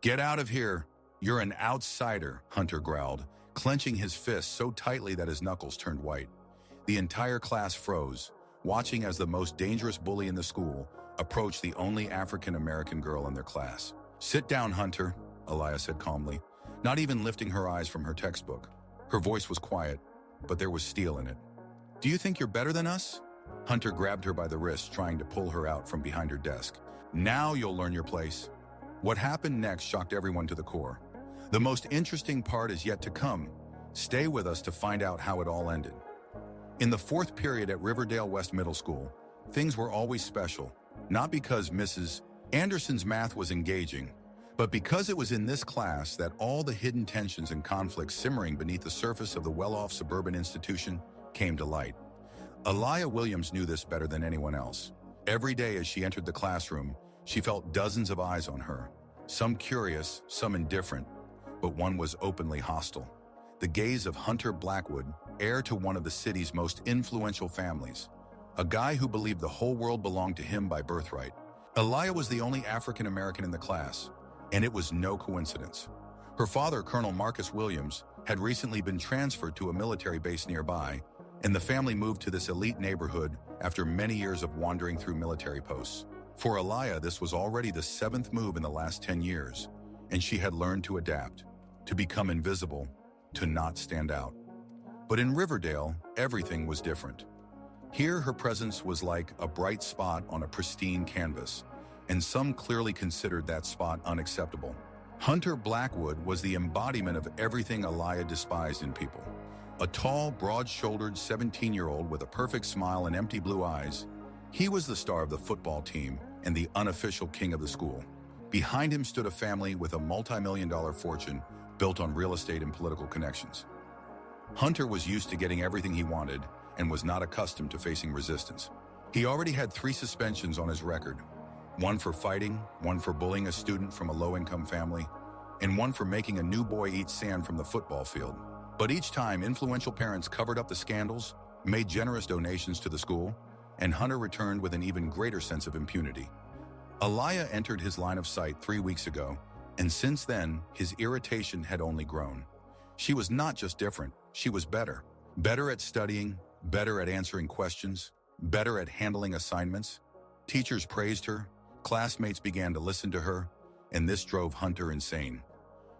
Get out of here. You're an outsider, Hunter growled, clenching his fist so tightly that his knuckles turned white. The entire class froze, watching as the most dangerous bully in the school approached the only African-American girl in their class. Sit down, Hunter, Aliyah said calmly, not even lifting her eyes from her textbook. Her voice was quiet, but there was steel in it. Do you think you're better than us? Hunter grabbed her by the wrist, trying to pull her out from behind her desk. Now you'll learn your place. What happened next shocked everyone to the core. The most interesting part is yet to come. Stay with us to find out how it all ended. In the fourth period at Riverdale West Middle School, things were always special, not because Mrs. Anderson's math was engaging, but because it was in this class that all the hidden tensions and conflicts simmering beneath the surface of the well-off suburban institution came to light. Aliyah Williams knew this better than anyone else. Every day as she entered the classroom, she felt dozens of eyes on her, some curious, some indifferent, but one was openly hostile. The gaze of Hunter Blackwood, heir to one of the city's most influential families, a guy who believed the whole world belonged to him by birthright. Aliyah was the only African-American in the class, and it was no coincidence. Her father, Colonel Marcus Williams, had recently been transferred to a military base nearby, and the family moved to this elite neighborhood after many years of wandering through military posts. For Aliyah, this was already the 7th move in the last 10 years, and she had learned to adapt, to become invisible, to not stand out. But in Riverdale, everything was different. Here, her presence was like a bright spot on a pristine canvas, and some clearly considered that spot unacceptable. Hunter Blackwood was the embodiment of everything Aliyah despised in people. A tall, broad-shouldered 17-year-old with a perfect smile and empty blue eyes, he was the star of the football team and the unofficial king of the school. Behind him stood a family with a multi-million-dollar fortune built on real estate and political connections. Hunter was used to getting everything he wanted and was not accustomed to facing resistance. He already had 3 suspensions on his record, one for fighting, one for bullying a student from a low-income family, and one for making a new boy eat sand from the football field. But each time, influential parents covered up the scandals, made generous donations to the school, and Hunter returned with an even greater sense of impunity. Aliyah entered his line of sight 3 weeks ago, and since then, his irritation had only grown. She was not just different, she was better. Better at studying, better at answering questions, better at handling assignments. Teachers praised her, classmates began to listen to her, and this drove Hunter insane.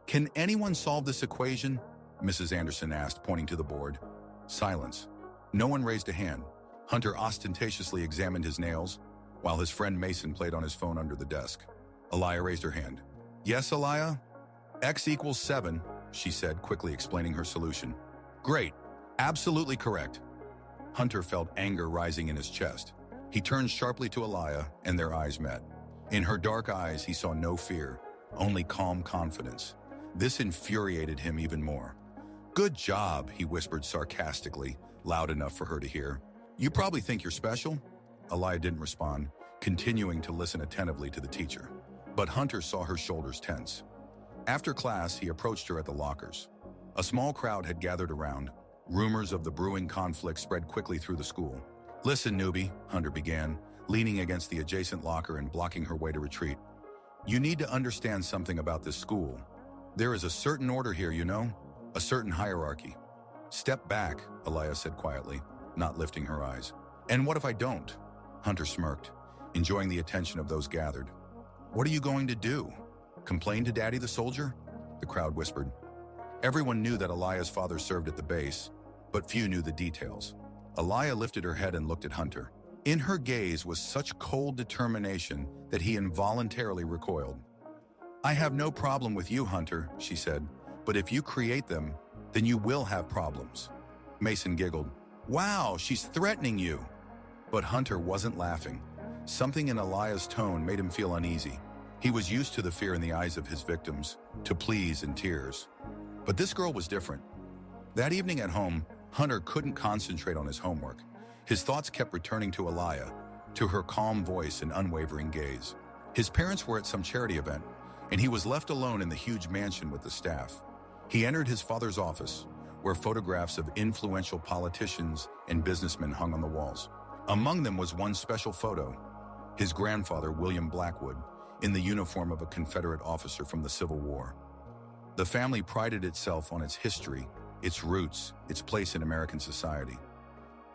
"Can anyone solve this equation?" Mrs. Anderson asked, pointing to the board. Silence. No one raised a hand. Hunter ostentatiously examined his nails, while his friend Mason played on his phone under the desk. Aliyah raised her hand. "Yes, Aliyah? X equals 7, she said, quickly explaining her solution. "Great. Absolutely correct." Hunter felt anger rising in his chest. He turned sharply to Aliyah, and their eyes met. In her dark eyes, he saw no fear, only calm confidence. This infuriated him even more. "Good job," he whispered sarcastically, loud enough for her to hear. "You probably think you're special?" Aliyah didn't respond, continuing to listen attentively to the teacher. But Hunter saw her shoulders tense. After class, he approached her at the lockers. A small crowd had gathered around. Rumors of the brewing conflict spread quickly through the school. "Listen, newbie," Hunter began, leaning against the adjacent locker and blocking her way to retreat. "You need to understand something about this school. There is a certain order here, you know? A certain hierarchy." "Step back," Aliyah said quietly, not lifting her eyes. "And what if I don't?" Hunter smirked, enjoying the attention of those gathered. "What are you going to do? Complain to Daddy the soldier?" the crowd whispered. Everyone knew that Aliyah's father served at the base, but few knew the details. Aliyah lifted her head and looked at Hunter. In her gaze was such cold determination that he involuntarily recoiled. "I have no problem with you, Hunter," she said, "but if you create them, then you will have problems." Mason giggled. "Wow, she's threatening you." But Hunter wasn't laughing. Something in Aliyah's tone made him feel uneasy. He was used to the fear in the eyes of his victims, to pleas and tears. But this girl was different. That evening at home, Hunter couldn't concentrate on his homework. His thoughts kept returning to Aliyah, to her calm voice and unwavering gaze. His parents were at some charity event, and he was left alone in the huge mansion with the staff. He entered his father's office, where photographs of influential politicians and businessmen hung on the walls. Among them was one special photo, his grandfather, William Blackwood, in the uniform of a Confederate officer from the Civil War. The family prided itself on its history, its roots, its place in American society.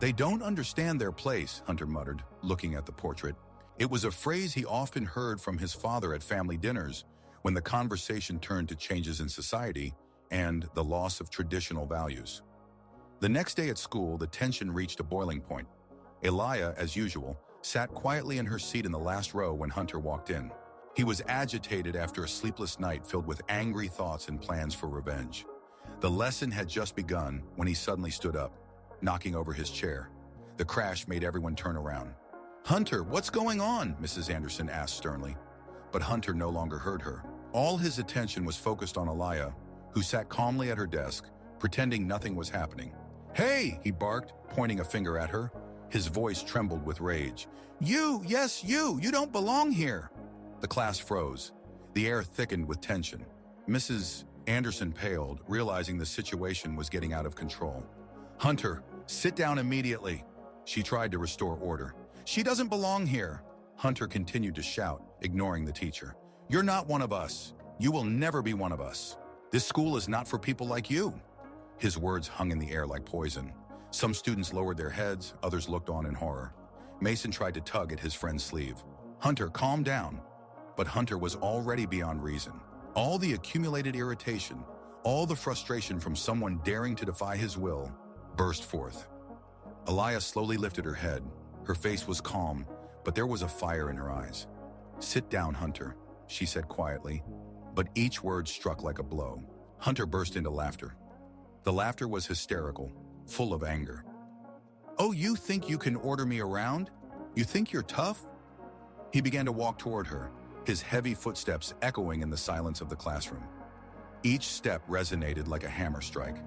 "They don't understand their place," Hunter muttered, looking at the portrait. It was a phrase he often heard from his father at family dinners when the conversation turned to changes in society and the loss of traditional values. The next day at school, the tension reached a boiling point. Elia, as usual, sat quietly in her seat in the last row when Hunter walked in. He was agitated after a sleepless night filled with angry thoughts and plans for revenge. The lesson had just begun when he suddenly stood up, knocking over his chair. The crash made everyone turn around. "Hunter, what's going on?" Mrs. Anderson asked sternly. But Hunter no longer heard her. All his attention was focused on Elia, who sat calmly at her desk, pretending nothing was happening. "Hey!" he barked, pointing a finger at her. His voice trembled with rage. "You, yes, you don't belong here." The class froze. The air thickened with tension. Mrs. Anderson paled, realizing the situation was getting out of control. "Hunter, sit down immediately." She tried to restore order. "She doesn't belong here." Hunter continued to shout, ignoring the teacher. "You're not one of us. You will never be one of us. This school is not for people like you." His words hung in the air like poison. Some students lowered their heads, others looked on in horror. Mason tried to tug at his friend's sleeve. "Hunter, calm down." But Hunter was already beyond reason. All the accumulated irritation, all the frustration from someone daring to defy his will, burst forth. Elia slowly lifted her head. Her face was calm, but there was a fire in her eyes. "Sit down, Hunter," she said quietly, but each word struck like a blow. Hunter burst into laughter. The laughter was hysterical, full of anger. "Oh, you think you can order me around? You think you're tough?" He began to walk toward her, his heavy footsteps echoing in the silence of the classroom. Each step resonated like a hammer strike.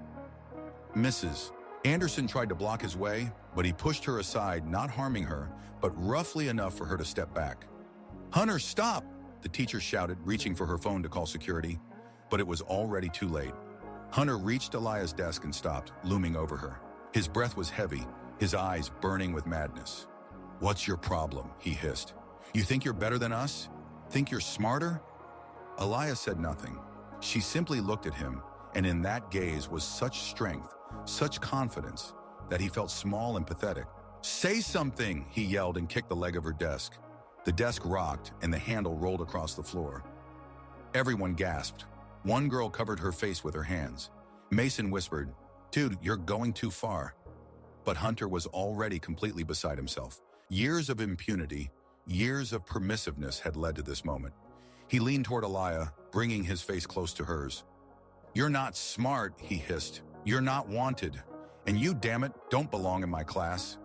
Mrs. Anderson tried to block his way, but he pushed her aside, not harming her, but roughly enough for her to step back. "Hunter, stop!" the teacher shouted, reaching for her phone to call security, but it was already too late. Hunter reached Elia's desk and stopped, looming over her. His breath was heavy, his eyes burning with madness. "What's your problem?" he hissed. "You think you're better than us? Think you're smarter?" Elia said nothing. She simply looked at him, and in that gaze was such strength, such confidence, that he felt small and pathetic. "Say something!" he yelled and kicked the leg of her desk. The desk rocked, and the handle rolled across the floor. Everyone gasped. One girl covered her face with her hands. Mason whispered, "Dude, you're going too far." But Hunter was already completely beside himself. Years of impunity, years of permissiveness had led to this moment. He leaned toward Elia, bringing his face close to hers. "You're not smart," he hissed. "You're not wanted. And you, damn it, don't belong in my class."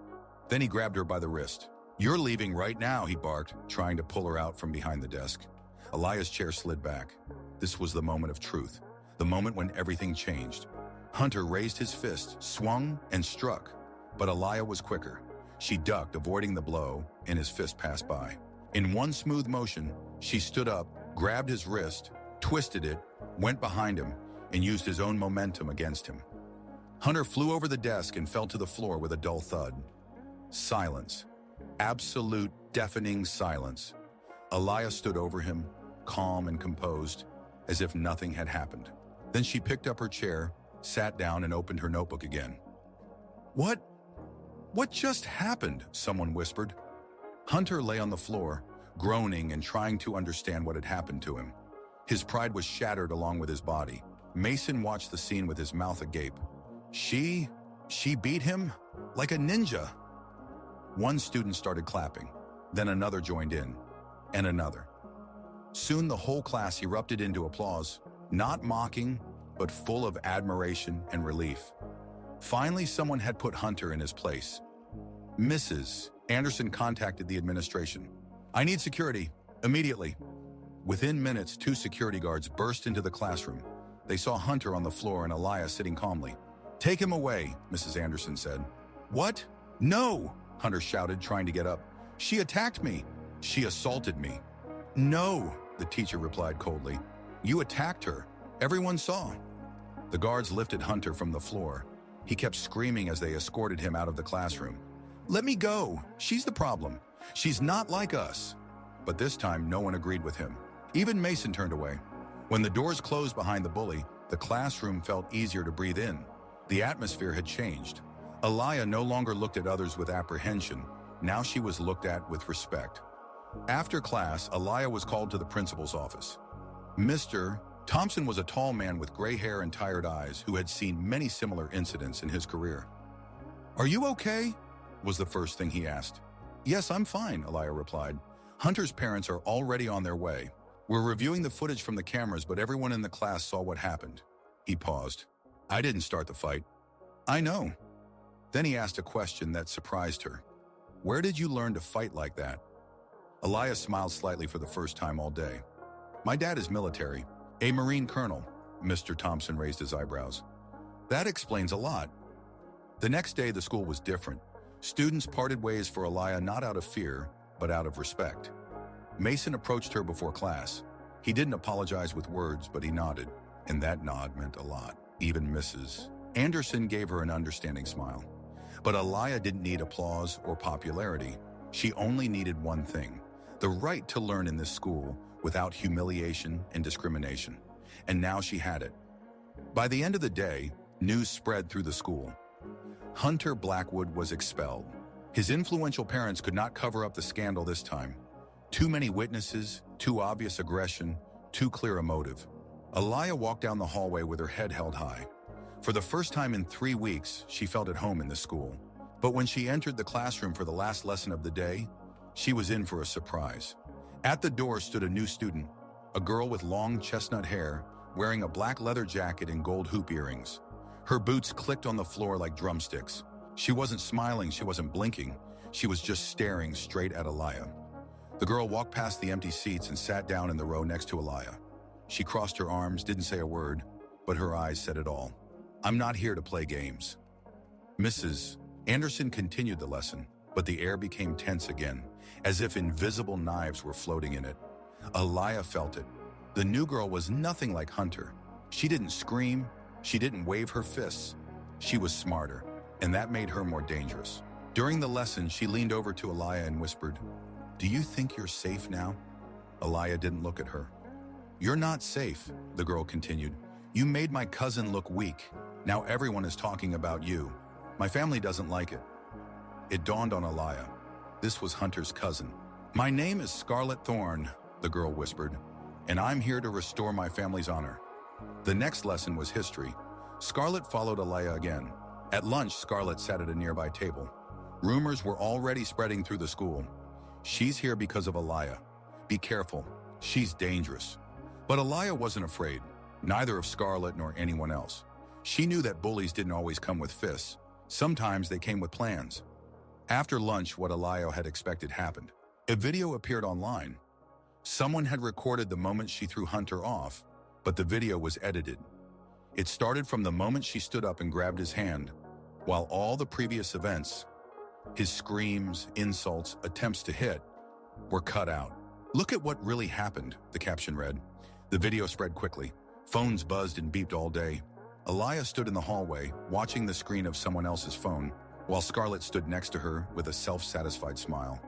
Then he grabbed her by the wrist. "You're leaving right now," he barked, trying to pull her out from behind the desk. Elia's chair slid back. This was the moment of truth, the moment when everything changed. Hunter raised his fist, swung, and struck, but Elia was quicker. She ducked, avoiding the blow, and his fist passed by. In one smooth motion, she stood up, grabbed his wrist, twisted it, went behind him, and used his own momentum against him. Hunter flew over the desk and fell to the floor with a dull thud. Silence. Absolute, deafening silence. Elia stood over him, calm and composed, as if nothing had happened. Then she picked up her chair, sat down, and opened her notebook again. What just happened?" someone whispered. Hunter lay on the floor, groaning and trying to understand what had happened to him. His pride was shattered along with his body. Mason watched the scene with his mouth agape. She beat him like a ninja. One student started clapping, then another joined in, and another. Soon the whole class erupted into applause, not mocking, but full of admiration and relief. Finally, someone had put Hunter in his place. Mrs. Anderson contacted the administration. "I need security, immediately." Within minutes, 2 security guards burst into the classroom. They saw Hunter on the floor and Elia sitting calmly. "Take him away," Mrs. Anderson said. "What? No!" Hunter shouted, trying to get up. "She attacked me. She assaulted me." "No," the teacher replied coldly. "You attacked her. Everyone saw." The guards lifted Hunter from the floor. He kept screaming as they escorted him out of the classroom. "Let me go. She's the problem. She's not like us." but this time no one agreed with him. Even Mason turned away. When the doors closed behind the bully, the classroom felt easier to breathe in. The atmosphere had changed. Aliyah no longer looked at others with apprehension. Now she was looked at with respect. After class, Aliyah was called to the principal's office. Mr. Thompson was a tall man with gray hair and tired eyes who had seen many similar incidents in his career. "Are you okay?" was the first thing he asked. "Yes, I'm fine," Aliyah replied. "Hunter's parents are already on their way. We're reviewing the footage from the cameras, but everyone in the class saw what happened." He paused. "I didn't start the fight." "I know." Then he asked a question that surprised her. "Where did you learn to fight like that?" Aliyah smiled slightly for the first time all day. "My dad is military, a Marine colonel." Mr. Thompson raised his eyebrows. "That explains a lot." The next day, the school was different. Students parted ways for Aliyah not out of fear, but out of respect. Mason approached her before class. He didn't apologize with words, but he nodded, and that nod meant a lot. Even Mrs. Anderson gave her an understanding smile. But Aliyah didn't need applause or popularity. She only needed one thing: the right to learn in this school without humiliation and discrimination. And now she had it. By the end of the day, news spread through the school. Hunter Blackwood was expelled. His influential parents could not cover up the scandal this time. Too many witnesses, too obvious aggression, too clear a motive. Aliyah walked down the hallway with her head held high. For the first time in 3 weeks, she felt at home in the school. But when she entered the classroom for the last lesson of the day, she was in for a surprise. At the door stood a new student, a girl with long chestnut hair, wearing a black leather jacket and gold hoop earrings. Her boots clicked on the floor like drumsticks. She wasn't smiling, she wasn't blinking. She was just staring straight at Aliyah. The girl walked past the empty seats and sat down in the row next to Aliyah. She crossed her arms, didn't say a word, but her eyes said it all. "I'm not here to play games." Mrs. Anderson continued the lesson, but the air became tense again, as if invisible knives were floating in it. Aliyah felt it. The new girl was nothing like Hunter. She didn't scream, she didn't wave her fists. She was smarter, and that made her more dangerous. During the lesson, she leaned over to Aliyah and whispered, "Do you think you're safe now?" Aliyah didn't look at her. "You're not safe," the girl continued. "You made my cousin look weak. Now everyone is talking about you. My family doesn't like it." It dawned on Aliyah. This was Hunter's cousin. "My name is Scarlett Thorne," the girl whispered, "and I'm here to restore my family's honor." The next lesson was history. Scarlett followed Aliyah again. At lunch, Scarlett sat at a nearby table. Rumors were already spreading through the school. "She's here because of Aliyah. Be careful. She's dangerous." But Aliyah wasn't afraid, neither of Scarlett nor anyone else. She knew that bullies didn't always come with fists. Sometimes they came with plans. After lunch, what Aliyah had expected happened. A video appeared online. Someone had recorded the moment she threw Hunter off, but the video was edited. It started from the moment she stood up and grabbed his hand, while all the previous events, his screams, insults, attempts to hit, were cut out. "Look at what really happened," the caption read. The video spread quickly. Phones buzzed and beeped all day. Aliyah stood in the hallway, watching the screen of someone else's phone, while Scarlett stood next to her with a self-satisfied smile.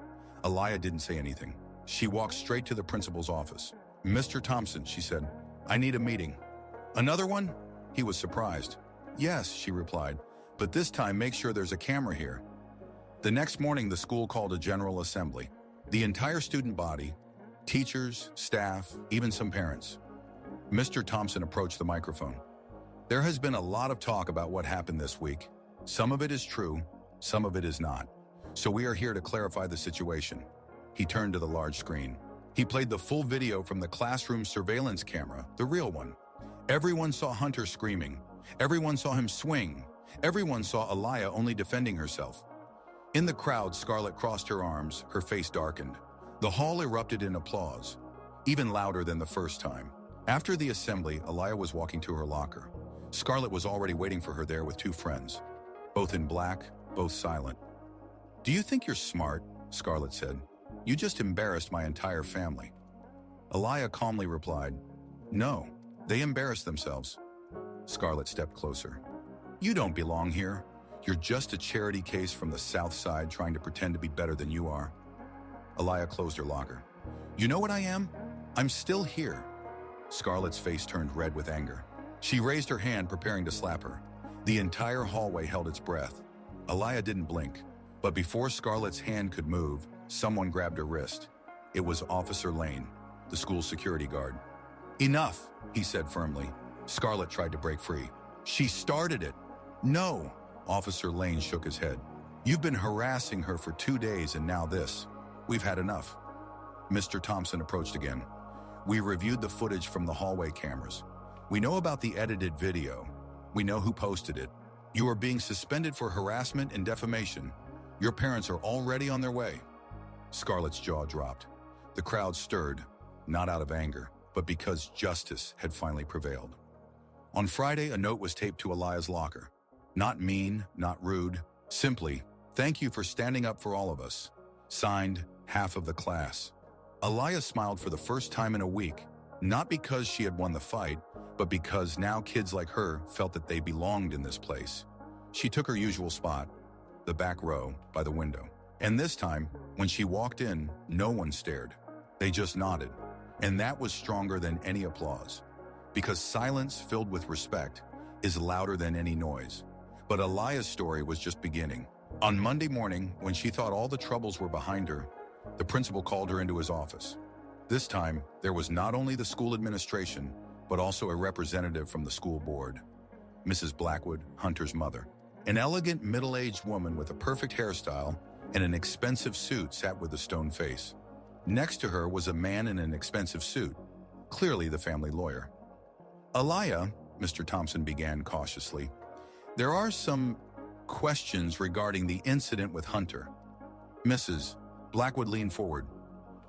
Aliyah didn't say anything. She walked straight to the principal's office. "Mr. Thompson," she said, "I need a meeting." "Another one?" He was surprised. "Yes," she replied, "but this time make sure there's a camera here." The next morning, the school called a general assembly. The entire student body, teachers, staff, even some parents. Mr. Thompson approached the microphone. "There has been a lot of talk about what happened this week. Some of it is true, some of it is not. So we are here to clarify the situation." He turned to the large screen. He played the full video from the classroom surveillance camera, the real one. Everyone saw Hunter screaming. Everyone saw him swing. Everyone saw Aliyah only defending herself. In the crowd, Scarlett crossed her arms, her face darkened. The hall erupted in applause, even louder than the first time. After the assembly, Aliyah was walking to her locker. Scarlett was already waiting for her there with 2 friends, both in black, both silent. "Do you think you're smart?" Scarlett said. "You just embarrassed my entire family." Aliyah calmly replied, "No, they embarrassed themselves." Scarlett stepped closer. "You don't belong here. You're just a charity case from the South Side trying to pretend to be better than you are." Aliyah closed her locker. You know what I am? I'm still here. Scarlett's face turned red with anger. She raised her hand, preparing to slap her. The entire hallway held its breath. Aliyah didn't blink, but before Scarlett's hand could move, someone grabbed her wrist. It was Officer Lane, the school security guard. Enough, he said firmly. Scarlett tried to break free. She started it. No, Officer Lane shook his head. You've been harassing her for 2 days and now this. We've had enough. Mr. Thompson approached again. We reviewed the footage from the hallway cameras. We know about the edited video. We know who posted it. You are being suspended for harassment and defamation. Your parents are already on their way. Scarlett's jaw dropped. The crowd stirred, not out of anger, but because justice had finally prevailed. On Friday, a note was taped to Aliyah's locker. Not mean, not rude, simply, thank you for standing up for all of us. Signed, half of the class. Aliyah smiled for the first time in a week, not because she had won the fight, but because now kids like her felt that they belonged in this place. She took her usual spot, the back row, by the window. And this time, when she walked in, no one stared. They just nodded. And that was stronger than any applause. Because silence filled with respect is louder than any noise. But Aliyah's story was just beginning. On Monday morning, when she thought all the troubles were behind her, the principal called her into his office. This time, there was not only the school administration, but also a representative from the school board. Mrs. Blackwood, Hunter's mother. An elegant, middle-aged woman with a perfect hairstyle and an expensive suit sat with a stone face. Next to her was a man in an expensive suit, clearly the family lawyer. Aliyah, Mr. Thompson began cautiously, there are some questions regarding the incident with Hunter. Mrs. Blackwood leaned forward.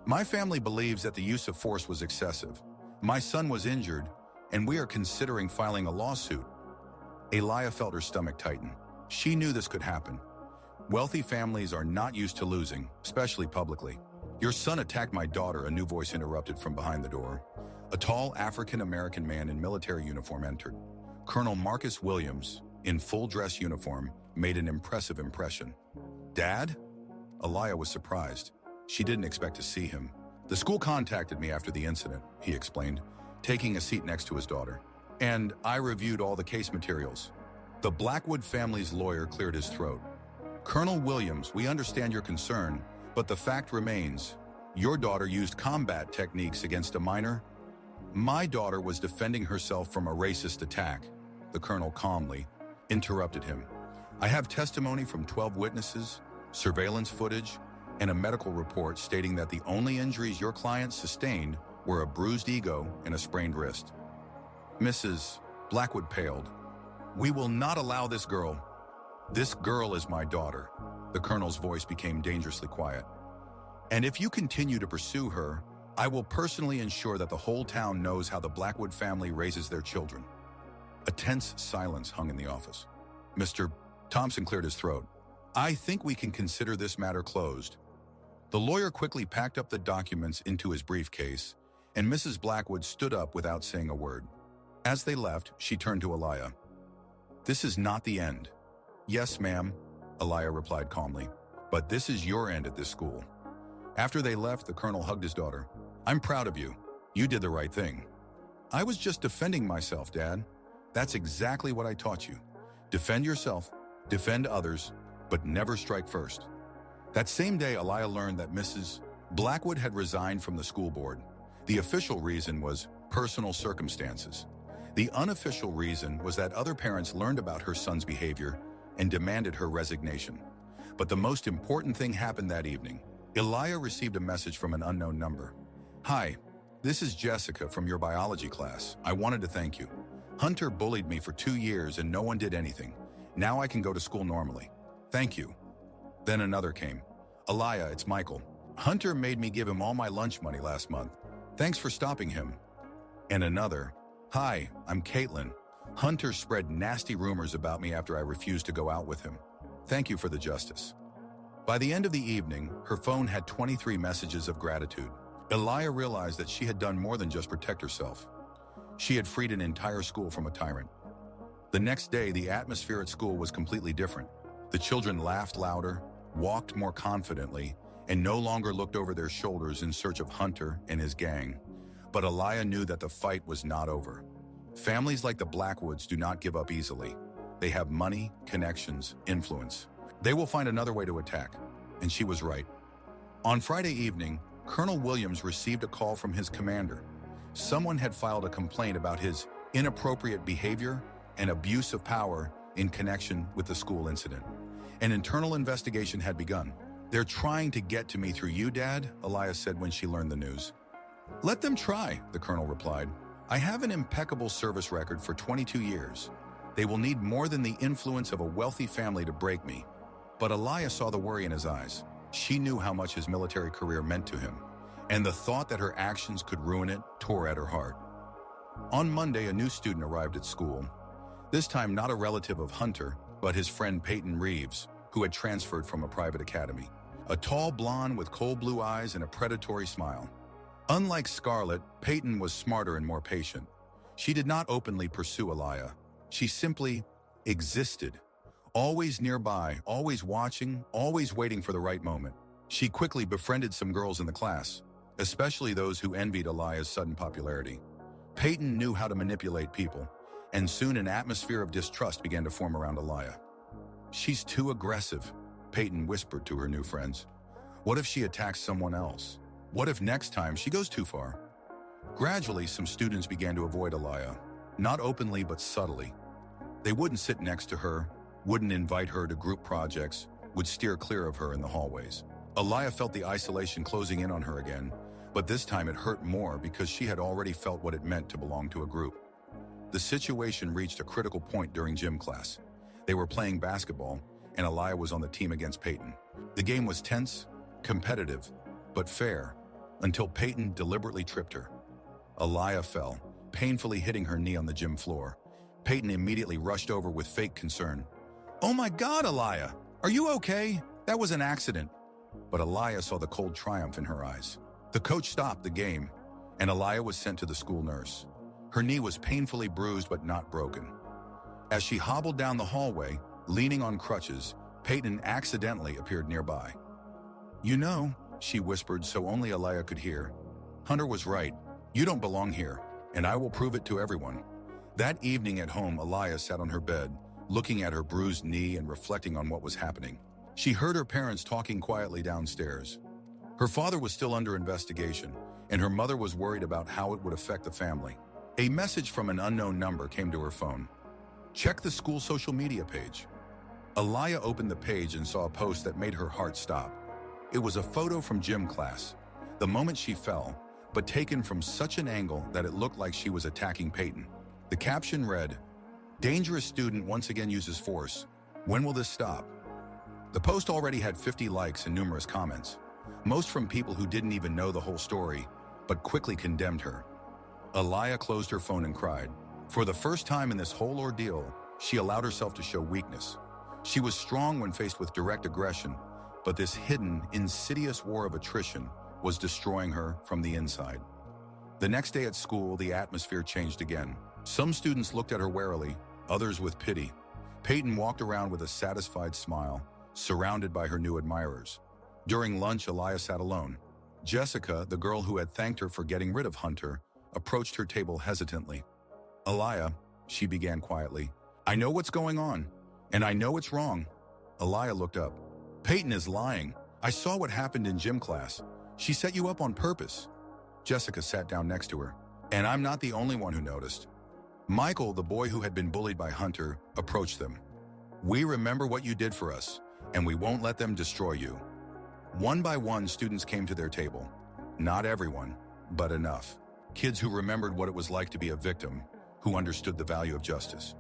My family believes that the use of force was excessive. My son was injured, and we are considering filing a lawsuit. Aliyah felt her stomach tighten. She knew this could happen. Wealthy families are not used to losing, especially publicly. Your son attacked my daughter, a new voice interrupted from behind the door. A tall African-American man in military uniform entered. Colonel Marcus Williams, in full dress uniform, made an impressive impression. Dad? Aliyah was surprised. She didn't expect to see him. The school contacted me after the incident, he explained, taking a seat next to his daughter. And I reviewed all the case materials. The Blackwood family's lawyer cleared his throat. Colonel Williams, we understand your concern, but the fact remains, your daughter used combat techniques against a minor. My daughter was defending herself from a racist attack, the colonel calmly interrupted him. I have testimony from 12 witnesses, surveillance footage, and a medical report stating that the only injuries your client sustained were a bruised ego and a sprained wrist. Mrs. Blackwood paled. We will not allow this girl. This girl is my daughter. The colonel's voice became dangerously quiet. And if you continue to pursue her, I will personally ensure that the whole town knows how the Blackwood family raises their children. A tense silence hung in the office. Mr. Thompson cleared his throat. I think we can consider this matter closed. The lawyer quickly packed up the documents into his briefcase, and Mrs. Blackwood stood up without saying a word. As they left, she turned to Aliyah. This is not the end. Yes, ma'am, Aliyah replied calmly, but this is your end at this school. After they left, the colonel hugged his daughter. I'm proud of you. You did the right thing. I was just defending myself, Dad. That's exactly what I taught you. Defend yourself, defend others, but never strike first. That same day, Aliyah learned that Mrs. Blackwood had resigned from the school board. The official reason was personal circumstances. The unofficial reason was that other parents learned about her son's behavior and demanded her resignation. But the most important thing happened that evening. Aliyah received a message from an unknown number. Hi, this is Jessica from your biology class. I wanted to thank you. Hunter bullied me for 2 years and no one did anything. Now I can go to school normally. Thank you. Then another came. Aliyah, it's Michael. Hunter made me give him all my lunch money last month. Thanks for stopping him. And another. Hi, I'm Caitlin. Hunter spread nasty rumors about me after I refused to go out with him. Thank you for the justice. By the end of the evening, her phone had 23 messages of gratitude. Aliyah realized that she had done more than just protect herself. She had freed an entire school from a tyrant. The next day, the atmosphere at school was completely different. The children laughed louder, walked more confidently, and no longer looked over their shoulders in search of Hunter and his gang. But Aliyah knew that the fight was not over. Families like the Blackwoods do not give up easily. They have money, connections, influence. They will find another way to attack. And she was right. On Friday evening, Colonel Williams received a call from his commander. Someone had filed a complaint about his inappropriate behavior and abuse of power in connection with the school incident. An internal investigation had begun. "They're trying to get to me through you, Dad," Aliyah said when she learned the news. "Let them try," the colonel replied. "I have an impeccable service record for 22 years. They will need more than the influence of a wealthy family to break me." But Aliyah saw the worry in his eyes. She knew how much his military career meant to him, and the thought that her actions could ruin it tore at her heart. On Monday, a new student arrived at school. This time not a relative of Hunter, but his friend Peyton Reeves, who had transferred from a private academy. A tall blonde with cold blue eyes and a predatory smile. Unlike Scarlett, Peyton was smarter and more patient. She did not openly pursue Aliyah. She simply existed. Always nearby, always watching, always waiting for the right moment. She quickly befriended some girls in the class, especially those who envied Aliyah's sudden popularity. Peyton knew how to manipulate people, and soon an atmosphere of distrust began to form around Aliyah. "She's too aggressive," Peyton whispered to her new friends. "What if she attacks someone else? What if next time she goes too far?" Gradually, some students began to avoid Aliyah, not openly but subtly. They wouldn't sit next to her, wouldn't invite her to group projects, would steer clear of her in the hallways. Aliyah felt the isolation closing in on her again, but this time it hurt more because she had already felt what it meant to belong to a group. The situation reached a critical point during gym class. They were playing basketball, and Aliyah was on the team against Peyton. The game was tense, competitive, but fair, until Peyton deliberately tripped her. Aliyah fell, painfully hitting her knee on the gym floor. Peyton immediately rushed over with fake concern. "Oh my God, Aliyah! Are you okay? That was an accident." But Aliyah saw the cold triumph in her eyes. The coach stopped the game, and Aliyah was sent to the school nurse. Her knee was painfully bruised but not broken. As she hobbled down the hallway, leaning on crutches, Peyton accidentally appeared nearby. "You know," she whispered so only Aliyah could hear, "Hunter was right. You don't belong here, and I will prove it to everyone." That evening at home, Aliyah sat on her bed, looking at her bruised knee and reflecting on what was happening. She heard her parents talking quietly downstairs. Her father was still under investigation, and her mother was worried about how it would affect the family. A message from an unknown number came to her phone. "Check the school social media page." Aliyah opened the page and saw a post that made her heart stop. It was a photo from gym class, the moment she fell, but taken from such an angle that it looked like she was attacking Peyton. The caption read, "Dangerous student once again uses force. When will this stop?" The post already had 50 likes and numerous comments, most from people who didn't even know the whole story, but quickly condemned her. Aliyah closed her phone and cried. For the first time in this whole ordeal, she allowed herself to show weakness. She was strong when faced with direct aggression, but this hidden, insidious war of attrition was destroying her from the inside. The next day at school, the atmosphere changed again. Some students looked at her warily, others with pity. Peyton walked around with a satisfied smile, surrounded by her new admirers. During lunch, Aliyah sat alone. Jessica, the girl who had thanked her for getting rid of Hunter, approached her table hesitantly. "Aliyah," she began quietly, "I know what's going on, and I know it's wrong." Aliyah looked up. "Peyton is lying. I saw what happened in gym class. She set you up on purpose." Jessica sat down next to her. "And I'm not the only one who noticed." Michael, the boy who had been bullied by Hunter, approached them. "We remember what you did for us, and we won't let them destroy you." One by one, students came to their table. Not everyone, but enough. Kids who remembered what it was like to be a victim, who understood the value of justice.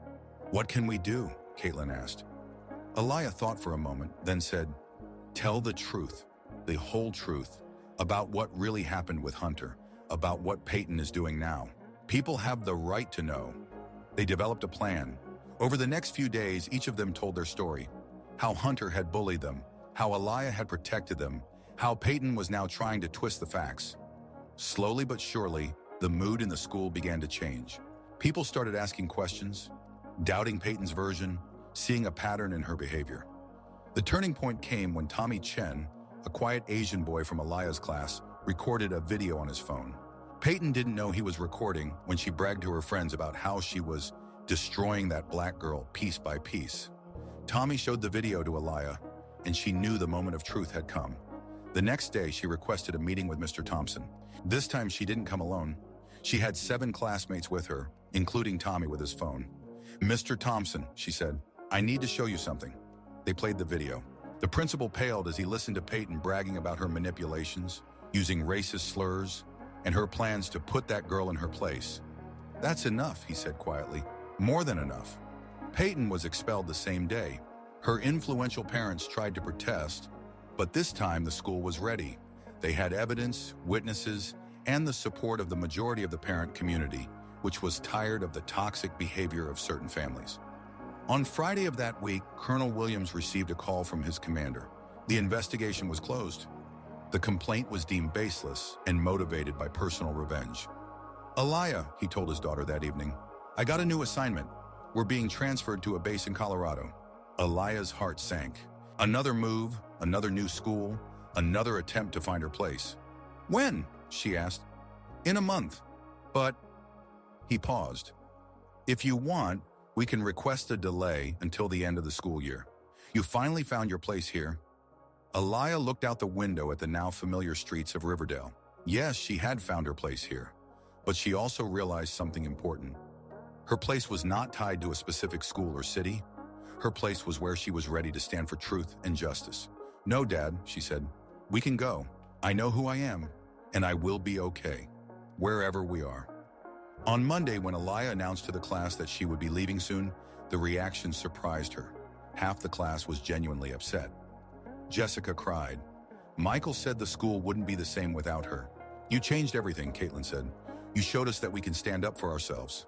"What can we do?" Caitlin asked. Aliyah thought for a moment, then said, "Tell the truth, the whole truth, about what really happened with Hunter, about what Peyton is doing now. People have the right to know." They developed a plan. Over the next few days, each of them told their story. How Hunter had bullied them, how Aliyah had protected them, how Peyton was now trying to twist the facts. Slowly but surely, the mood in the school began to change. People started asking questions, doubting Peyton's version, seeing a pattern in her behavior. The turning point came when Tommy Chen, a quiet Asian boy from Alaya's class, recorded a video on his phone. Peyton didn't know he was recording when she bragged to her friends about how she was destroying that black girl piece by piece. Tommy showed the video to Alaya, and she knew the moment of truth had come. The next day, she requested a meeting with Mr. Thompson. This time, she didn't come alone. She had 7 classmates with her, including Tommy with his phone. "Mr. Thompson," she said, "I need to show you something." They played the video. The principal paled as he listened to Peyton bragging about her manipulations, using racist slurs, and her plans to put that girl in her place. "That's enough," he said quietly. "More than enough." Peyton was expelled the same day. Her influential parents tried to protest, but this time the school was ready. They had evidence, witnesses, and the support of the majority of the parent community, which was tired of the toxic behavior of certain families. On Friday of that week, Colonel Williams received a call from his commander. The investigation was closed. The complaint was deemed baseless and motivated by personal revenge. "Alaya," he told his daughter that evening, "I got a new assignment. We're being transferred to a base in Colorado." Alaya's heart sank. Another move, another new school, another attempt to find her place. "When?" she asked. "In a month." "But—" He paused. "If you want, we can request a delay until the end of the school year. You finally found your place here." Alaya looked out the window at the now familiar streets of Riverdale. Yes, she had found her place here, but she also realized something important. Her place was not tied to a specific school or city. Her place was where she was ready to stand for truth and justice. "No, Dad," she said. "We can go. I know who I am, and I will be okay, wherever we are." On Monday, when Alaya announced to the class that she would be leaving soon, the reaction surprised her. Half the class was genuinely upset. Jessica cried. "Michael said the school wouldn't be the same without her." "You changed everything," Caitlin said. "You showed us that we can stand up for ourselves."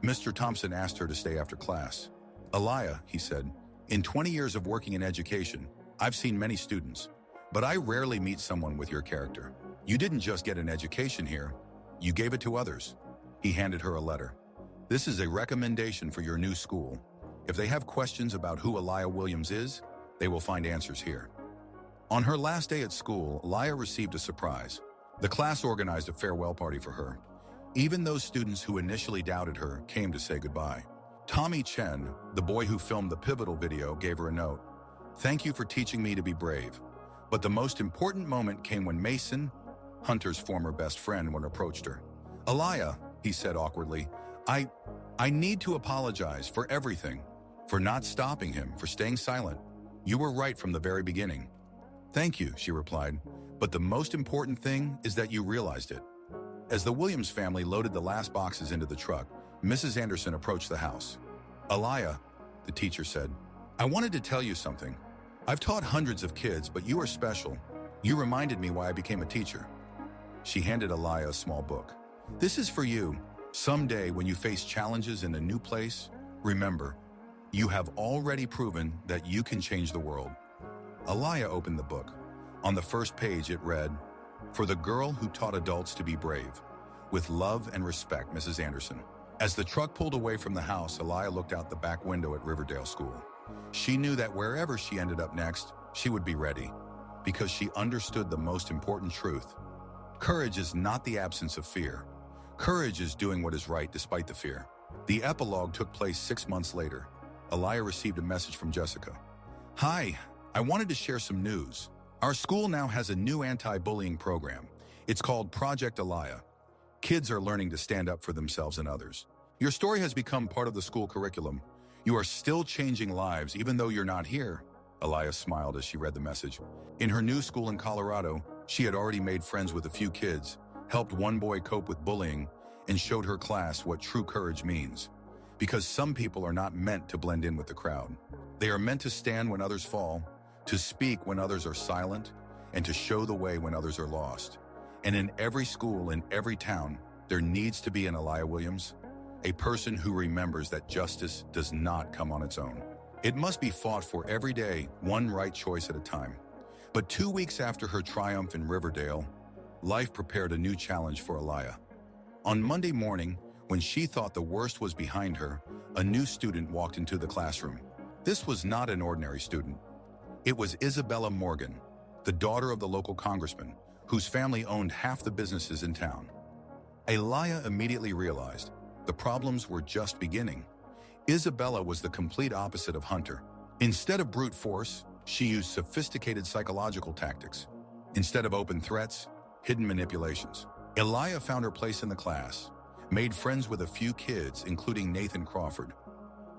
Mr. Thompson asked her to stay after class. "Alaya," he said, "in 20 years of working in education, I've seen many students, but I rarely meet someone with your character. You didn't just get an education here, you gave it to others." He handed her a letter. "This is a recommendation for your new school. If they have questions about who Alaya Williams is, they will find answers here." On her last day at school, Alaya received a surprise. The class organized a farewell party for her. Even those students who initially doubted her came to say goodbye. Tommy Chen, the boy who filmed the pivotal video, gave her a note. "Thank you for teaching me to be brave." But the most important moment came when Mason, Hunter's former best friend, approached her. "Alaya," he said awkwardly, I need to apologize for everything, for not stopping him, for staying silent. You were right from the very beginning." "Thank you," she replied, "but the most important thing is that you realized it." As the Williams family loaded the last boxes into the truck, Mrs. Anderson approached the house. "Alaya," the teacher said, "I wanted to tell you something. I've taught hundreds of kids, but you are special. You reminded me why I became a teacher." She handed Alaya a small book. "This is for you. Someday, when you face challenges in a new place, remember, you have already proven that you can change the world." Alaya opened the book. On the first page it read, "For the girl who taught adults to be brave. With love and respect, Mrs. Anderson." As the truck pulled away from the house, Alaya looked out the back window at Riverdale School. She knew that wherever she ended up next, she would be ready, because she understood the most important truth. Courage is not the absence of fear. Courage is doing what is right despite the fear. The epilogue took place 6 months later. Alaya received a message from Jessica. "Hi, I wanted to share some news. Our school now has a new anti-bullying program. It's called Project Alaya. Kids are learning to stand up for themselves and others. Your story has become part of the school curriculum. You are still changing lives even though you're not here." Alaya smiled as she read the message. In her new school in Colorado, she had already made friends with a few kids, helped one boy cope with bullying, and showed her class what true courage means. Because some people are not meant to blend in with the crowd. They are meant to stand when others fall, to speak when others are silent, and to show the way when others are lost. And in every school, in every town, there needs to be an Alaya Williams, a person who remembers that justice does not come on its own. It must be fought for every day, one right choice at a time. But 2 weeks after her triumph in Riverdale, life prepared a new challenge for Alaya. On Monday morning, when she thought the worst was behind her, a new student walked into the classroom. This was not an ordinary student. It was Isabella Morgan, the daughter of the local congressman, whose family owned half the businesses in town. Elia immediately realized the problems were just beginning. Isabella was the complete opposite of Hunter. Instead of brute force, she used sophisticated psychological tactics. Instead of open threats, hidden manipulations. Elia found her place in the class, made friends with a few kids, including Nathan Crawford,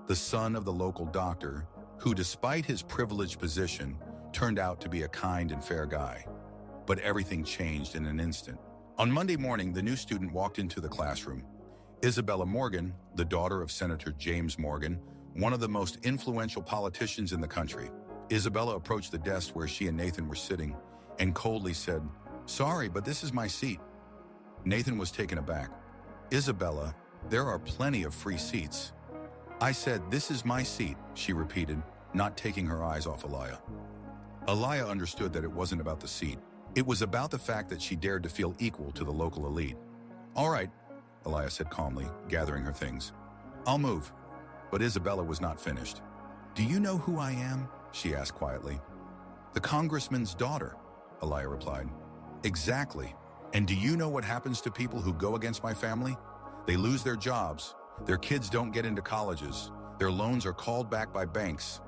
the son of the local doctor, who, despite his privileged position, turned out to be a kind and fair guy. But everything changed in an instant. On Monday morning, the new student walked into the classroom. Isabella Morgan, the daughter of Senator James Morgan, one of the most influential politicians in the country. Isabella approached the desk where she and Nathan were sitting and coldly said, "Sorry, but this is my seat." Nathan was taken aback. "Isabella, there are plenty of free seats." "I said, this is my seat," she repeated, not taking her eyes off Elia. Elia understood that it wasn't about the seat. It was about the fact that she dared to feel equal to the local elite. "All right," Elia said calmly, gathering her things. "I'll move." But Isabella was not finished. "Do you know who I am?" she asked quietly. "The congressman's daughter," Elia replied. "Exactly. And do you know what happens to people who go against my family? They lose their jobs, their kids don't get into colleges, their loans are called back by banks."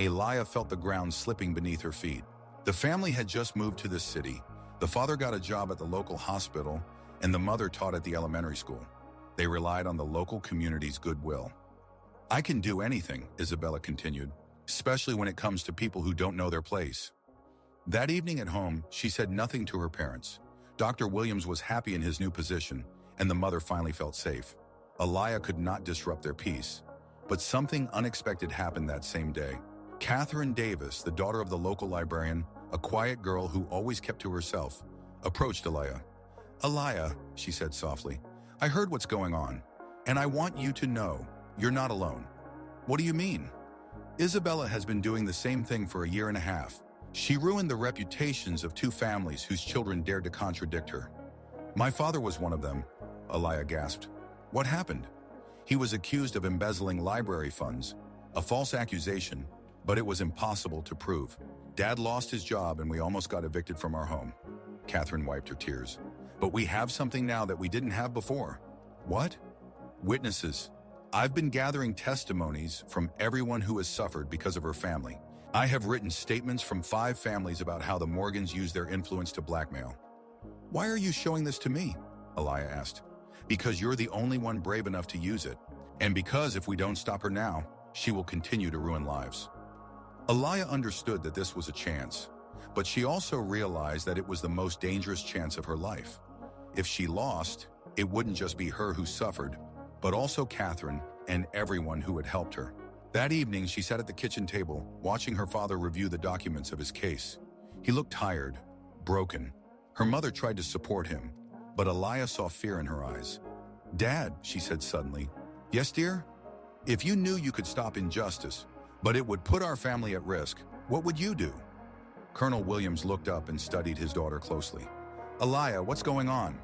Elia felt the ground slipping beneath her feet. The family had just moved to the city. The father got a job at the local hospital, and the mother taught at the elementary school. They relied on the local community's goodwill. "I can do anything," Isabella continued, "especially when it comes to people who don't know their place." That evening at home, she said nothing to her parents. Dr. Williams was happy in his new position, and the mother finally felt safe. Elia could not disrupt their peace. But something unexpected happened that same day. Catherine Davis, the daughter of the local librarian, a quiet girl who always kept to herself, approached Elia. "Elia," she said softly, "I heard what's going on, and I want you to know you're not alone." "What do you mean?" "Isabella has been doing the same thing for a year and a half. She ruined the reputations of two families whose children dared to contradict her." "My father was one of them," Elia gasped. "What happened?" "He was accused of embezzling library funds, a false accusation, but it was impossible to prove. Dad lost his job and we almost got evicted from our home." Catherine wiped her tears. "But we have something now that we didn't have before." "What?" "Witnesses. I've been gathering testimonies from everyone who has suffered because of her family. I have written statements from 5 families about how the Morgans used their influence to blackmail." "Why are you showing this to me?" Elia asked. "Because you're the only one brave enough to use it, and because if we don't stop her now, she will continue to ruin lives." Elia understood that this was a chance, but she also realized that it was the most dangerous chance of her life. If she lost, it wouldn't just be her who suffered, but also Catherine and everyone who had helped her. That evening, she sat at the kitchen table, watching her father review the documents of his case. He looked tired, broken. Her mother tried to support him, but Elia saw fear in her eyes. "Dad," she said suddenly. "Yes, dear? If you knew you could stop injustice, but it would put our family at risk, what would you do?" Colonel Williams looked up and studied his daughter closely. "Elia, what's going on?"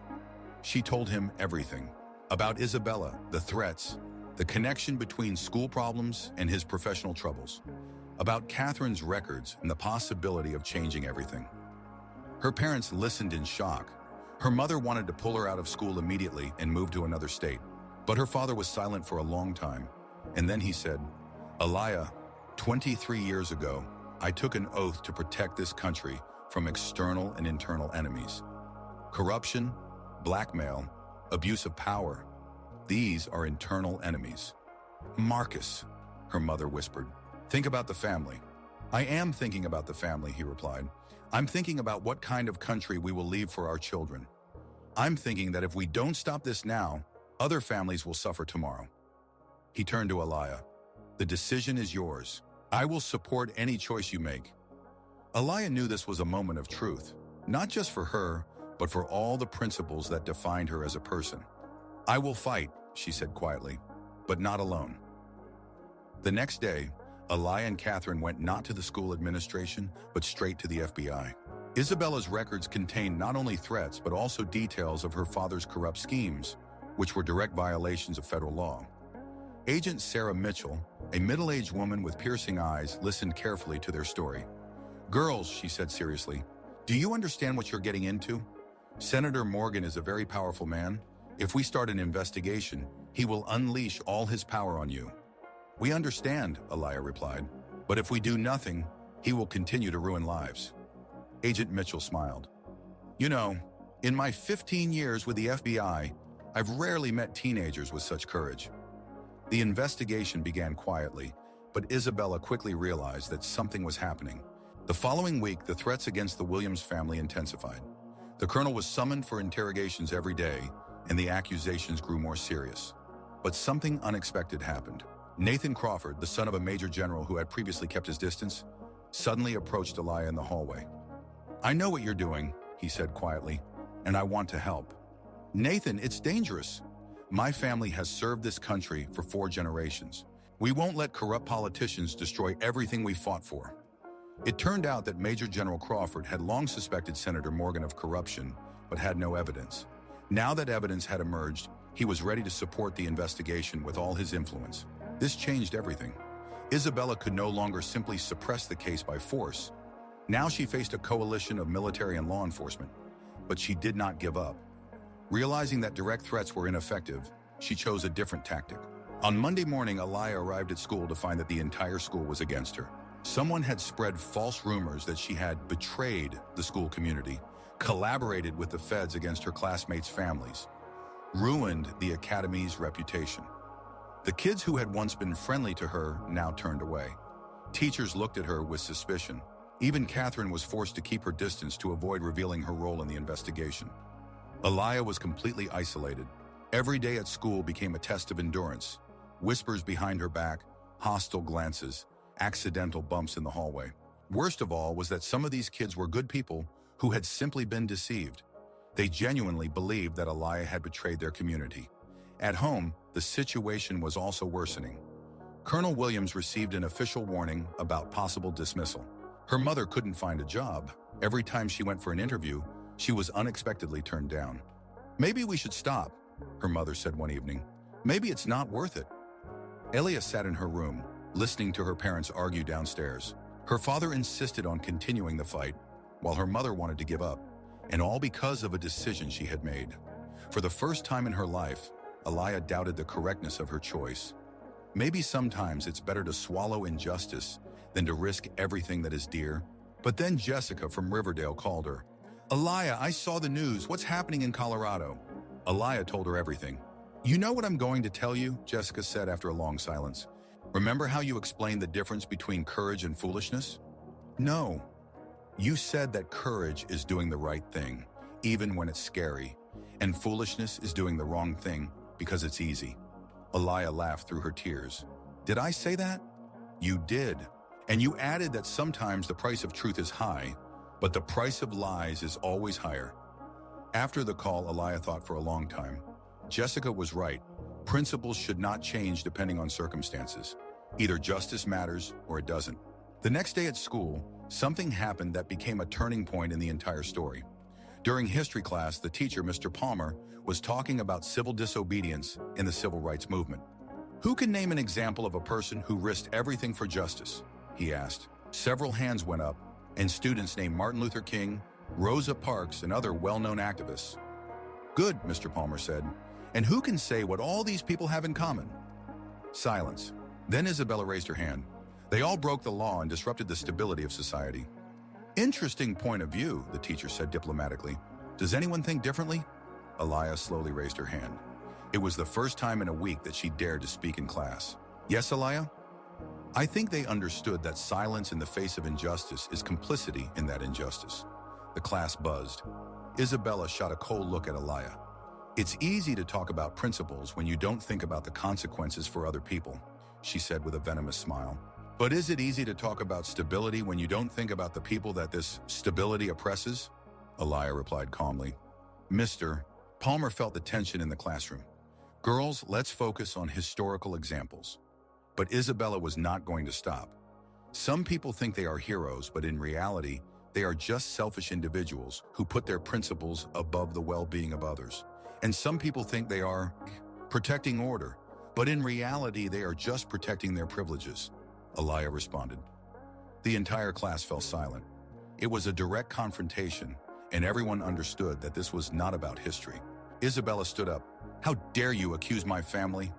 She told him everything. About Isabella, the threats, the connection between school problems and his professional troubles. About Catherine's records and the possibility of changing everything. Her parents listened in shock. Her mother wanted to pull her out of school immediately and move to another state. But her father was silent for a long time. And then he said, "Elia, 23 years ago, I took an oath to protect this country from external and internal enemies. Corruption, blackmail, abuse of power. These are internal enemies." "Marcus," her mother whispered, "think about the family." "I am thinking about the family," he replied. "I'm thinking about what kind of country we will leave for our children. I'm thinking that if we don't stop this now, other families will suffer tomorrow." He turned to Elia. "The decision is yours. I will support any choice you make." Elia knew this was a moment of truth, not just for her, but for all the principles that defined her as a person. "I will fight," she said quietly, "but not alone." The next day, Elia and Catherine went not to the school administration, but straight to the FBI. Isabella's records contained not only threats, but also details of her father's corrupt schemes, which were direct violations of federal law. Agent Sarah Mitchell, a middle-aged woman with piercing eyes, listened carefully to their story. "Girls," she said seriously, "do you understand what you're getting into? Senator Morgan is a very powerful man. If we start an investigation, he will unleash all his power on you." "We understand," Aliyah replied, "but if we do nothing, he will continue to ruin lives." Agent Mitchell smiled. "You know, in my 15 years with the FBI, I've rarely met teenagers with such courage." The investigation began quietly, but Isabella quickly realized that something was happening. The following week, the threats against the Williams family intensified. The colonel was summoned for interrogations every day, and the accusations grew more serious. But something unexpected happened. Nathan Crawford, the son of a major general who had previously kept his distance, suddenly approached Aliyah in the hallway. "I know what you're doing," he said quietly, "and I want to help." "Nathan, it's dangerous. My family has served this country for 4 generations. We won't let corrupt politicians destroy everything we fought for." It turned out that Major General Crawford had long suspected Senator Morgan of corruption, but had no evidence. Now that evidence had emerged, he was ready to support the investigation with all his influence. This changed everything. Isabella could no longer simply suppress the case by force. Now she faced a coalition of military and law enforcement, but she did not give up. Realizing that direct threats were ineffective, she chose a different tactic. On Monday morning, Aliyah arrived at school to find that the entire school was against her. Someone had spread false rumors that she had betrayed the school community, collaborated with the feds against her classmates' families, ruined the academy's reputation. The kids who had once been friendly to her now turned away. Teachers looked at her with suspicion. Even Catherine was forced to keep her distance to avoid revealing her role in the investigation. Aliyah was completely isolated. Every day at school became a test of endurance. Whispers behind her back, hostile glances, accidental bumps in the hallway. Worst of all was that some of these kids were good people who had simply been deceived. They genuinely believed that Aliyah had betrayed their community. At home, the situation was also worsening. Colonel Williams received an official warning about possible dismissal. Her mother couldn't find a job. Every time she went for an interview, she was unexpectedly turned down. "Maybe we should stop," her mother said one evening. "Maybe it's not worth it." Elia sat in her room, listening to her parents argue downstairs. Her father insisted on continuing the fight, while her mother wanted to give up, and all because of a decision she had made. For the first time in her life, Aliyah doubted the correctness of her choice. Maybe sometimes it's better to swallow injustice than to risk everything that is dear. But then Jessica from Riverdale called her. "Aliyah, I saw the news. What's happening in Colorado?" Aliyah told her everything. "You know what I'm going to tell you?" Jessica said after a long silence. "Remember how you explained the difference between courage and foolishness?" "No. You said that courage is doing the right thing, even when it's scary, and foolishness is doing the wrong thing because it's easy." Aliyah laughed through her tears. "Did I say that?" "You did. And you added that sometimes the price of truth is high, but the price of lies is always higher." After the call, Aliyah thought for a long time. Jessica was right. Principles should not change depending on circumstances. Either justice matters or it doesn't. The next day at school, something happened that became a turning point in the entire story. During history class, the teacher, Mr. Palmer, was talking about civil disobedience in the civil rights movement. "Who can name an example of a person who risked everything for justice?" he asked. Several hands went up, and students named Martin Luther King, Rosa Parks, and other well-known activists. "Good," Mr. Palmer said. "And who can say what all these people have in common?" Silence. Then Isabella raised her hand. "They all broke the law and disrupted the stability of society." "Interesting point of view," the teacher said diplomatically. "Does anyone think differently?" Aliyah slowly raised her hand. It was the first time in a week that she dared to speak in class. "Yes, Aliyah?" "I think they understood that silence in the face of injustice is complicity in that injustice." The class buzzed. Isabella shot a cold look at Aliyah. "It's easy to talk about principles when you don't think about the consequences for other people," she said with a venomous smile. "But is it easy to talk about stability when you don't think about the people that this stability oppresses?" Aliyah replied calmly. "Mr. Palmer felt the tension in the classroom. Girls, let's focus on historical examples." But Isabella was not going to stop. Some people think they are heroes, but in reality, they are just selfish individuals who put their principles above the well-being of others. And some people think they are protecting order, but in reality, they are just protecting their privileges. Aliyah responded. The entire class fell silent. It was a direct confrontation, and everyone understood that this was not about history. Isabella stood up. "How dare you accuse my family?"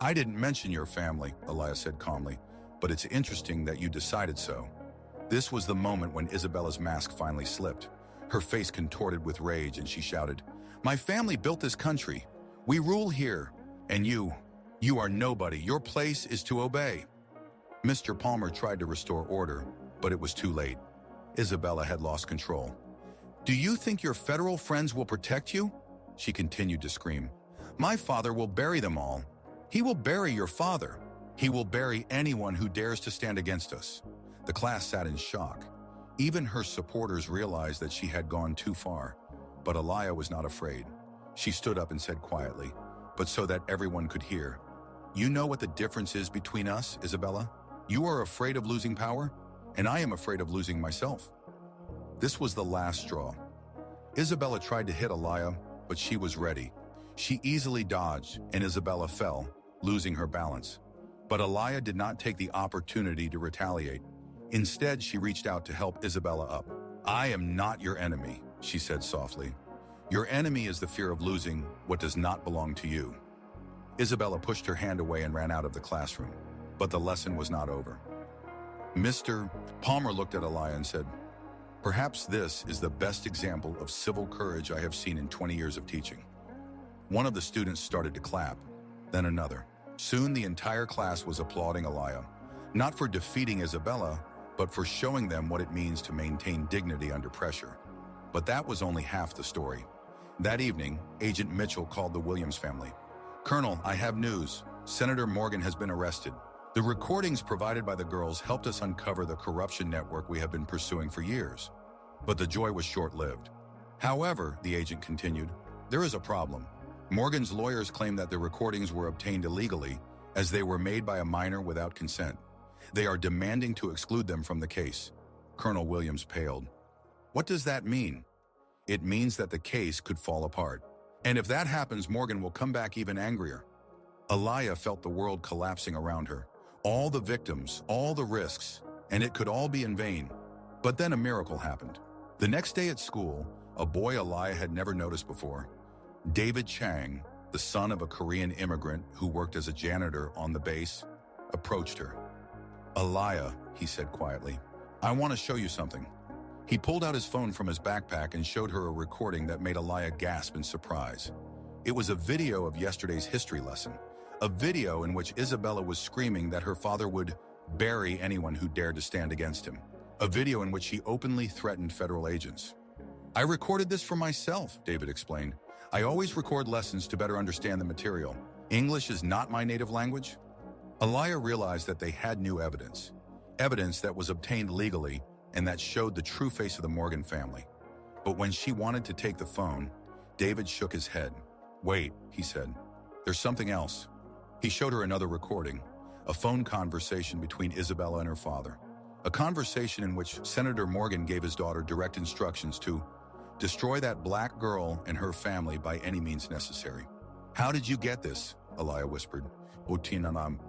"I didn't mention your family," Elia said calmly, "but it's interesting that you decided so." This was the moment when Isabella's mask finally slipped. Her face contorted with rage, and she shouted, "My family built this country. We rule here. And you are nobody. Your place is to obey." Mr. Palmer tried to restore order, but it was too late. Isabella had lost control. "Do you think your federal friends will protect you?" she continued to scream. "My father will bury them all. He will bury your father. He will bury anyone who dares to stand against us." The class sat in shock. Even her supporters realized that she had gone too far. But Elia was not afraid. She stood up and said quietly, but so that everyone could hear, "You know what the difference is between us, Isabella? You are afraid of losing power, and I am afraid of losing myself." This was the last straw. Isabella tried to hit Elia, but she was ready. She easily dodged, and Isabella fell, losing her balance. But Elia did not take the opportunity to retaliate. Instead, she reached out to help Isabella up. "I am not your enemy," she said softly. "Your enemy is the fear of losing what does not belong to you." Isabella pushed her hand away and ran out of the classroom. But the lesson was not over. Mr. Palmer looked at Elia and said, "Perhaps this is the best example of civil courage I have seen in 20 years of teaching." One of the students started to clap, then another. Soon the entire class was applauding Elia, not for defeating Isabella, but for showing them what it means to maintain dignity under pressure. But that was only half the story. That evening, Agent Mitchell called the Williams family. "Colonel, I have news. Senator Morgan has been arrested. The recordings provided by the girls helped us uncover the corruption network we have been pursuing for years." But the joy was short-lived. "However," the agent continued, "there is a problem. Morgan's lawyers claim that the recordings were obtained illegally, as they were made by a minor without consent. They are demanding to exclude them from the case." Colonel Williams paled. "What does that mean?" "It means that the case could fall apart. And if that happens, Morgan will come back even angrier." Elia felt the world collapsing around her. All the victims, all the risks, and it could all be in vain. But then a miracle happened. The next day at school, a boy Elia had never noticed before, David Chang, the son of a Korean immigrant who worked as a janitor on the base, approached her. "Elia," he said quietly, "I want to show you something." He pulled out his phone from his backpack and showed her a recording that made Elia gasp in surprise. It was a video of yesterday's history lesson, a video in which Isabella was screaming that her father would bury anyone who dared to stand against him, a video in which he openly threatened federal agents. "I recorded this for myself," David explained. "I always record lessons to better understand the material. English is not my native language." Elia realized that they had new evidence that was obtained legally and that showed the true face of the Morgan family. But when she wanted to take the phone, David shook his head. "Wait," he said, "there's something else." He showed her another recording, a phone conversation between Isabella and her father, a conversation in which Senator Morgan gave his daughter direct instructions to destroy that black girl and her family by any means necessary. "How did you get this?" Elia whispered. "Utinanam."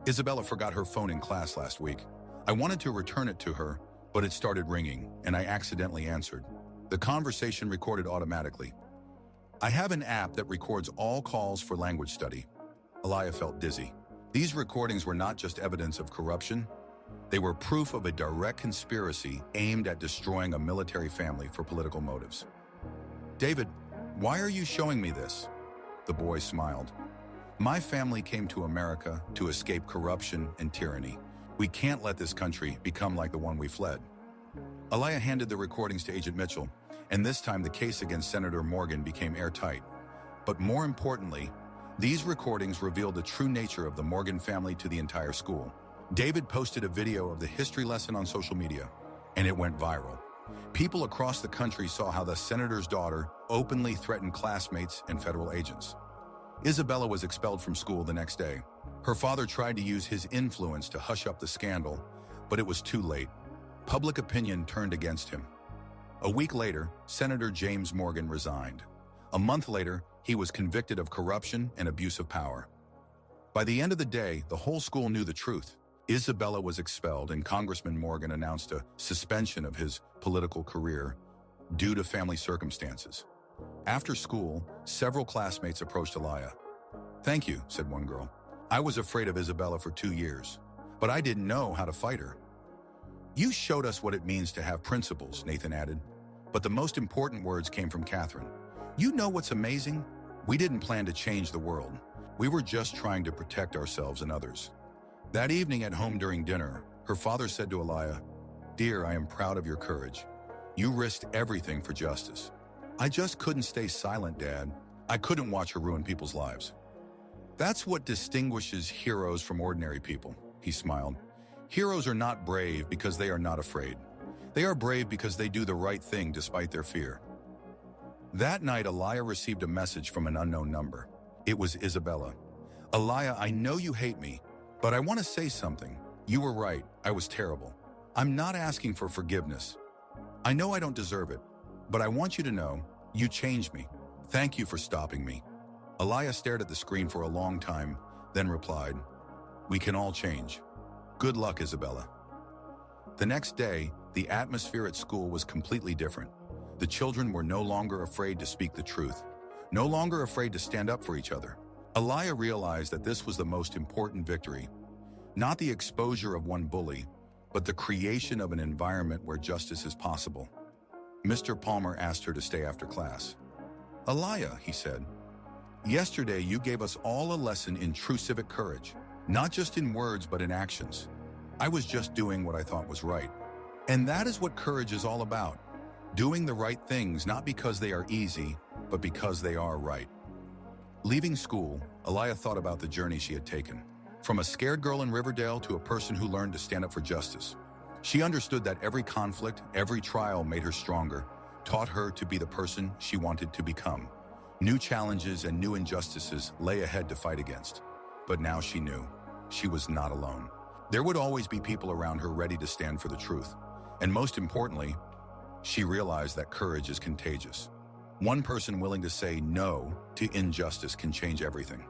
"Isabella forgot her phone in class last week. I wanted to return it to her, but it started ringing, and I accidentally answered. The conversation recorded automatically. I have an app that records all calls for language study." Elia felt dizzy. These recordings were not just evidence of corruption. They were proof of a direct conspiracy aimed at destroying a military family for political motives. "David, why are you showing me this?" The boy smiled. "My family came to America to escape corruption and tyranny. We can't let this country become like the one we fled." Elia handed the recordings to Agent Mitchell, and this time the case against Senator Morgan became airtight. But more importantly, these recordings revealed the true nature of the Morgan family to the entire school. David posted a video of the history lesson on social media, and it went viral. People across the country saw how the senator's daughter openly threatened classmates and federal agents. Isabella was expelled from school the next day. Her father tried to use his influence to hush up the scandal, but it was too late. Public opinion turned against him. A week later, Senator James Morgan resigned. A month later, he was convicted of corruption and abuse of power. By the end of the day, the whole school knew the truth. Isabella was expelled, and Congressman Morgan announced a suspension of his political career due to family circumstances. After school, several classmates approached Aliyah. "Thank you," said one girl. "I was afraid of Isabella for 2 years, but I didn't know how to fight her." "You showed us what it means to have principles," Nathan added. But the most important words came from Catherine. "You know what's amazing? We didn't plan to change the world. We were just trying to protect ourselves and others." That evening at home during dinner, her father said to Aliyah, "Dear, I am proud of your courage. You risked everything for justice." "I just couldn't stay silent, Dad. I couldn't watch her ruin people's lives." "That's what distinguishes heroes from ordinary people," he smiled. "Heroes are not brave because they are not afraid. They are brave because they do the right thing despite their fear." That night, Aliyah received a message from an unknown number. It was Isabella. "Aliyah, I know you hate me, but I want to say something. You were right. I was terrible. I'm not asking for forgiveness. I know I don't deserve it, but I want you to know, you changed me. Thank you for stopping me." Aliyah stared at the screen for a long time, then replied, "We can all change. Good luck, Isabella." The next day, the atmosphere at school was completely different. The children were no longer afraid to speak the truth, no longer afraid to stand up for each other. Aliyah realized that this was the most important victory, not the exposure of one bully, but the creation of an environment where justice is possible. Mr. Palmer asked her to stay after class. "Aliyah," he said, "yesterday you gave us all a lesson in true civic courage, not just in words but in actions. I was just doing what I thought was right. And that is what courage is all about. Doing the right things not because they are easy, but because they are right." Leaving school, Aliyah thought about the journey she had taken. From a scared girl in Riverdale to a person who learned to stand up for justice. She understood that every conflict, every trial made her stronger, taught her to be the person she wanted to become. New challenges and new injustices lay ahead to fight against. But now she knew she was not alone. There would always be people around her ready to stand for the truth. And most importantly, she realized that courage is contagious. One person willing to say no to injustice can change everything.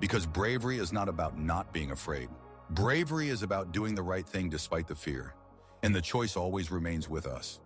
Because bravery is not about not being afraid. Bravery is about doing the right thing despite the fear. And the choice always remains with us.